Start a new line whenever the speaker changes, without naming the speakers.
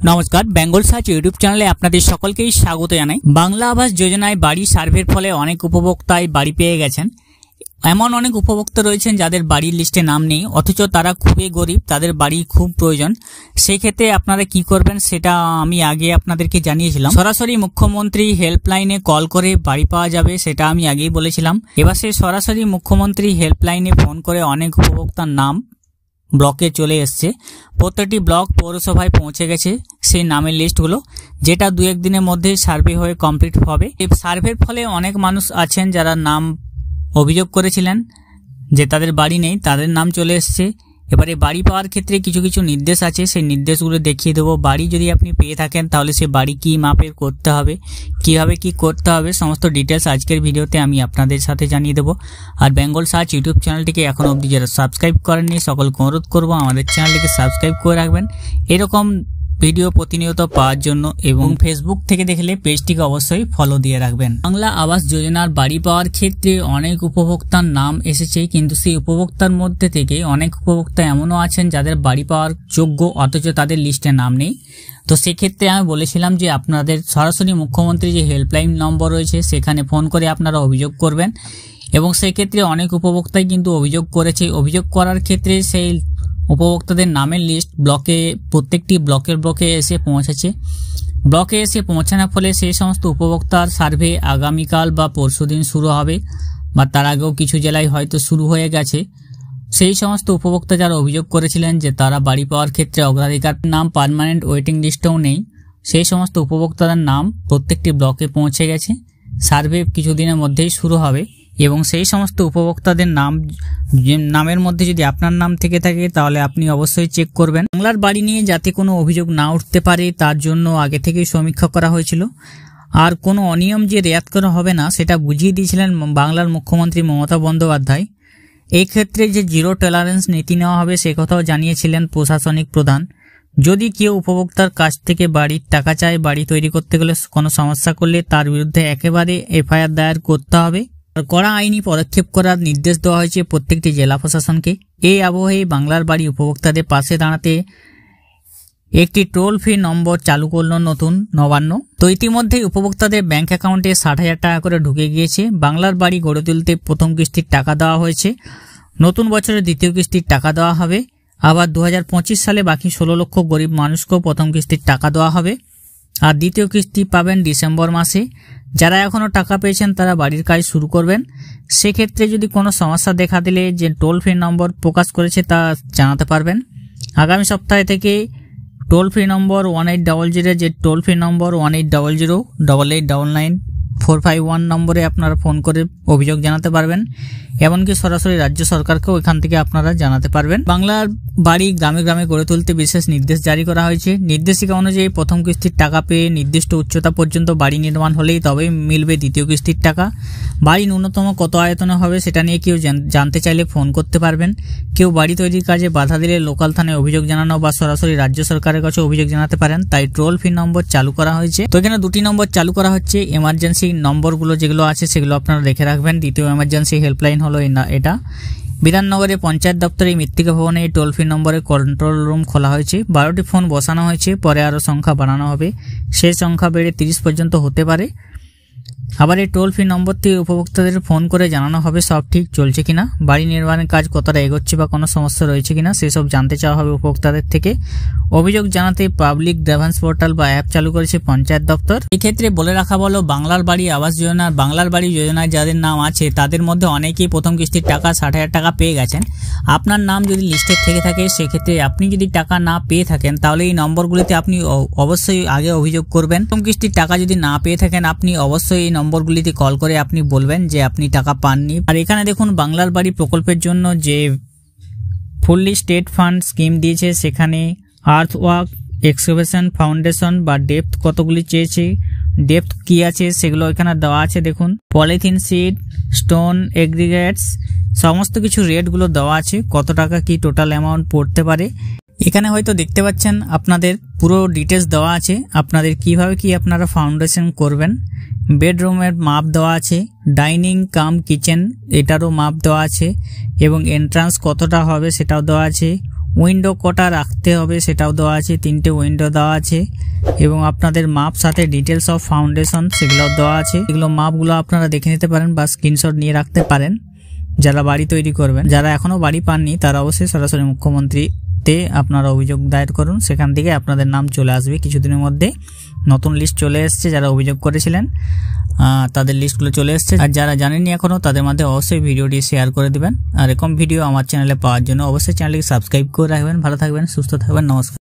নমস্কার, Bengal search YouTube চ্যানেলে আপনাদের সকলকেই স্বাগত জানাই। বাংলা আবাস যোজনায় বাড়ি সার্ভের ফলে অনেক উপভোক্তাই বাড়ি পেয়ে গেছেন। এমন অনেক উপভোক্তা রয়েছেন যাদের বাড়ির লিস্টে নাম নেই, অথচ তারা খুবই গরিব, তাদের বাড়ি খুব প্রয়োজন। সেই ক্ষেত্রে আপনারা কি করবেন সেটা আমি আগে আপনাদেরকে জানিয়েছিলাম। সরাসরি মুখ্যমন্ত্রী হেল্পলাইনে কল করে বাড়ি পাওয়া যাবে, সেটা আমি আগেই বলেছিলাম। এবার সে সরাসরি মুখ্যমন্ত্রী হেল্পলাইনে ফোন করে অনেক উপভোক্তার নাম ব্লকে চলে এসছে। প্রত্যেকটি ব্লক পৌরসভায় পৌঁছে গেছে সেই নামের লিস্টগুলো, যেটা দু এক দিনের মধ্যে সার্ভে হয়ে কমপ্লিট হবে। এই সার্ভের ফলে অনেক মানুষ আছেন যারা নাম অভিযোগ করেছিলেন যে তাদের বাড়ি নেই, তাদের নাম চলে এসছে। এবারে বাড়ি পাওয়ার ক্ষেত্রে কিছু কিছু নির্দেশ আছে, সেই নির্দেশগুলো দেখিয়ে দেবো। বাড়ি যদি আপনি পেয়ে থাকেন তাহলে সে বাড়ি কি মাপের করতে হবে, কিভাবে কি করতে হবে, সমস্ত ডিটেলস আজকের ভিডিওতে আমি আপনাদের সাথে জানিয়ে দেবো। আর বেঙ্গল সার্চ ইউটিউব চ্যানেলটিকে এখন অবধি যারা সাবস্ক্রাইব করেননি সকলকে অনুরোধ করবো আমাদের চ্যানেলটিকে সাবস্ক্রাইব করে রাখবেন এরকম ভিডিও প্রতিনিয়ত পাওয়ার জন্য, এবং ফেসবুক থেকে দেখলে পেজটিকে অবশ্যই ফলো দিয়ে রাখবেন। বাংলা আবাস যোজনার বাড়ি পাওয়ার ক্ষেত্রে অনেক উপভোক্তার নাম এসেছে, কিন্তু সেই উপভোক্তার মধ্যে থেকে অনেক উপভোক্তা এমনও আছেন যাদের বাড়ি পাওয়ার যোগ্য অথচ তাদের লিস্টে নাম নেই। তো সেক্ষেত্রে আমি বলেছিলাম যে আপনাদের সরাসরি মুখ্যমন্ত্রী যে হেল্পলাইন নম্বর রয়েছে সেখানে ফোন করে আপনারা অভিযোগ করবেন, এবং সেক্ষেত্রে অনেক উপভোক্তাই কিন্তু অভিযোগ করেছে। অভিযোগ করার ক্ষেত্রে সেই উপভোক্তাদের নামের লিস্ট প্রত্যেকটি ব্লকে এসে পৌঁছেছে। ব্লকে এসে পৌঁছানোর ফলে সেই সমস্ত উপভোক্তার সার্ভে আগামীকাল বা পরশুদিন শুরু হবে, বা তার আগেও কিছু জেলায় হয়তো শুরু হয়ে গেছে। সেই সমস্ত উপভোক্তা যারা অভিযোগ করেছিলেন যে তারা বাড়ি পাওয়ার ক্ষেত্রে অগ্রাধিকার নাম পার্মানেন্ট ওয়েটিং লিস্টেও নেই, সেই সমস্ত উপভোক্তাদের নাম প্রত্যেকটি ব্লকে পৌঁছে গেছে। সার্ভে কিছুদিনের মধ্যেই শুরু হবে, এবং সেই সমস্ত উপভোক্তাদের নামের মধ্যে যদি আপনার নাম থেকে থাকে তাহলে আপনি অবশ্যই চেক করবেন। বাংলার বাড়ি নিয়ে যাতে কোনো অভিযোগ না উঠতে পারে তার জন্য আগে থেকেই সমীক্ষা করা হয়েছিল, আর কোনো অনিয়ম যে রেয়াত করা হবে না সেটা বুঝিয়ে দিয়েছিলেন বাংলার মুখ্যমন্ত্রী মমতা বন্দ্যোপাধ্যায়। এই ক্ষেত্রে যে জিরো টলারেন্স নীতি নেওয়া হবে সে কথাও জানিয়েছিলেন প্রশাসনিক প্রধান। যদি কেউ উপভোক্তার কাছ থেকে বাড়ির টাকা চায়, বাড়ি তৈরি করতে গেলে কোনো সমস্যা করলে তার বিরুদ্ধে একেবারে এফআইআর দায়ের করতে হবে। কড়া আইনি পদক্ষেপ করার নির্দেশ দেওয়া হয়েছে প্রত্যেকটি জেলা প্রশাসনকে। এই আবহে বাংলার বাড়ি উপভোক্তাদের পাশে দাঁড়াতে একটি টোল ফ্রি নম্বর চালু করল নতুন নবান্ন। তো ইতিমধ্যেই উপভোক্তাদের ব্যাংক অ্যাকাউন্টে 60,000 টাকা করে ঢুকে গিয়েছে। বাংলার বাড়ি গড়ে তুলতে প্রথম কিস্তির টাকা দেওয়া হয়েছে, নতুন বছরের দ্বিতীয় কিস্তির টাকা দেওয়া হবে। আবার 2025 সালে বাকি 16 লক্ষ গরিব মানুষকেও প্রথম কিস্তির টাকা দেওয়া হবে, আর দ্বিতীয় কিস্তি পাবেন ডিসেম্বর মাসে। যারা এখনও টাকা পেয়েছেন তারা বাড়ির কাজ শুরু করবেন। সেক্ষেত্রে যদি কোনো সমস্যা দেখা দিলে যে টোল ফ্রি নম্বর প্রকাশ করেছে তা জানাতে পারবেন। আগামী সপ্তাহে থেকে টোল ফ্রি নম্বর 1800 যে টোল ফ্রি নম্বর 1800-8899-451 নম্বরে আপনারা ফোন করে অভিযোগ জানাতে পারবেন, এমনকি সরাসরি রাজ্য সরকারকেও এখান থেকে আপনারা জানাতে পারবেন। বাংলার বাড়ি গ্রামে গ্রামে গড়ে তুলতে বিশেষ নির্দেশ জারি করা হয়েছে। নির্দেশিকা অনুযায়ী প্রথম কিস্তির টাকা পেয়ে নির্দিষ্ট উচ্চতা পর্যন্ত বাড়ি নির্মাণ হলেই তবেই মিলবে দ্বিতীয় কিস্তির টাকা। বাড়ি ন্যূনতম কত আয়তনে হবে সেটা নিয়ে কেউ জানতে চাইলে ফোন করতে পারবেন। কেউ বাড়ি তৈরির কাজে বাধা দিলে লোকাল থানায় অভিযোগ জানানো বা সরাসরি রাজ্য সরকারের কাছে অভিযোগ জানাতে পারেন। তাই টোল ফ্রি নম্বর চালু করা হয়েছে। তো এখানে দুটি নম্বর চালু করা হচ্ছে। এমার্জেন্সি নম্বরগুলো যেগুলো আছে সেগুলো আপনারা রেখে রাখবেন। দ্বিতীয় এমার্জেন্সি হেল্পলাইন হলো এটা। বিধাননগরে পঞ্চায়েত দপ্তরে মৃত্তিকা ভবনে এই টোল ফ্রি নম্বরে কন্ট্রোল রুম খোলা হয়েছে। 12টি ফোন বসানো হয়েছে, পরে আরও সংখ্যা বাড়ানো হবে, সেই সংখ্যা বেড়ে 30 পর্যন্ত হতে পারে। আবার এই টোল ফ্রি নম্বর থেকে উপভোক্তাদের ফোন করে জানানো হবে সব ঠিক চলছে কিনা, বাড়ি নির্মাণের কাজ কতটা এগোচ্ছে বা কোনো সমস্যা রয়েছে কিনা সেসব জানতে চাওয়া হবে উপভোক্তাদের থেকে। অভিযোগ জানাতে পাবলিক গ্রিভেন্স পোর্টাল বা অ্যাপ চালু করেছে পঞ্চায়েত দপ্তর। এক্ষেত্রে বলে রাখা বলো, বাংলার বাড়ি আবাস যোজনার বাংলার বাড়ি যোজনায় যাদের নাম আছে তাদের মধ্যে অনেকেই প্রথম কিস্তির টাকা 60,000 টাকা পেয়ে গেছেন। আপনার নাম যদি লিস্টে থেকে থাকে সেক্ষেত্রে আপনি যদি টাকা না পেয়ে থাকেন তাহলে এই নম্বরগুলিতে আপনি অবশ্যই আগে অভিযোগ করবেন। প্রথম কিস্তির টাকা যদি না পেয়ে থাকেন আপনি অবশ্যই এই নম্বরগুলিতে কল করে আপনি বলবেন যে আপনি টাকা পাননি। আর এখানে দেখুন বাংলার বাড়ি প্রকল্পের জন্য যে ফুললি স্টেট ফান্ড স্কিম দিয়েছে সেখানে আর্থ ওয়ার্ক এক্সকাভেশন ফাউন্ডেশন বা ডেপথ কতগুলি চেয়েছে, ডেপথ কি আছে সেগুলো এখানে দেওয়া আছে। দেখুন পলিথিন সিড, স্টোন এগ্রিগেটস, সমস্ত কিছু রেটগুলো দেওয়া আছে, কত টাকা কি টোটাল অ্যামাউন্ট পড়তে পারে। এখানে হয়তো দেখতে পাচ্ছেন আপনাদের পুরো ডিটেলস দেওয়া আছে, আপনাদের কিভাবে কি আপনারা ফাউন্ডেশন করবেন। বেডরুমের মাপ দেওয়া আছে, ডাইনিং কাম কিচেন এটারও মাপ দেওয়া আছে, এবং এন্ট্রান্স কতটা হবে সেটাও দেওয়া আছে। উইন্ডো কটা রাখতে হবে সেটাও দেওয়া আছে, 3টে উইন্ডো দেওয়া আছে এবং আপনাদের মাপ সাথে ডিটেলস অফ ফাউন্ডেশন সেগুলো দেওয়া আছে। এগুলো মাপগুলো আপনারা দেখে নিতে পারেন বা স্ক্রিনশট নিয়ে রাখতে পারেন যারা বাড়ি তৈরি করবেন। যারা এখনো বাড়ি পাননি তারা অবশ্যই সরাসরি মুখ্যমন্ত্রীতে আপনারা অভিযোগ দায়ের করুন, সেখান থেকে আপনাদের নাম চলে আসবে কিছুদিনের মধ্যে। নতুন লিস্ট চলে এসছে, যারা অভিযোগ করেছিলেন তাদের লিস্টগুলো চলে এসছে। আর যারা জানেননি এখনো তাদের মধ্যে অবশ্যই ভিডিওটি শেয়ার করে দিবেন। আর এরকম ভিডিও আমার চ্যানেলে পাওয়ার জন্য অবশ্যই চ্যানেলটি সাবস্ক্রাইব করে রাখবেন। ভালো থাকবেন, সুস্থ থাকবেন, নমস্কার।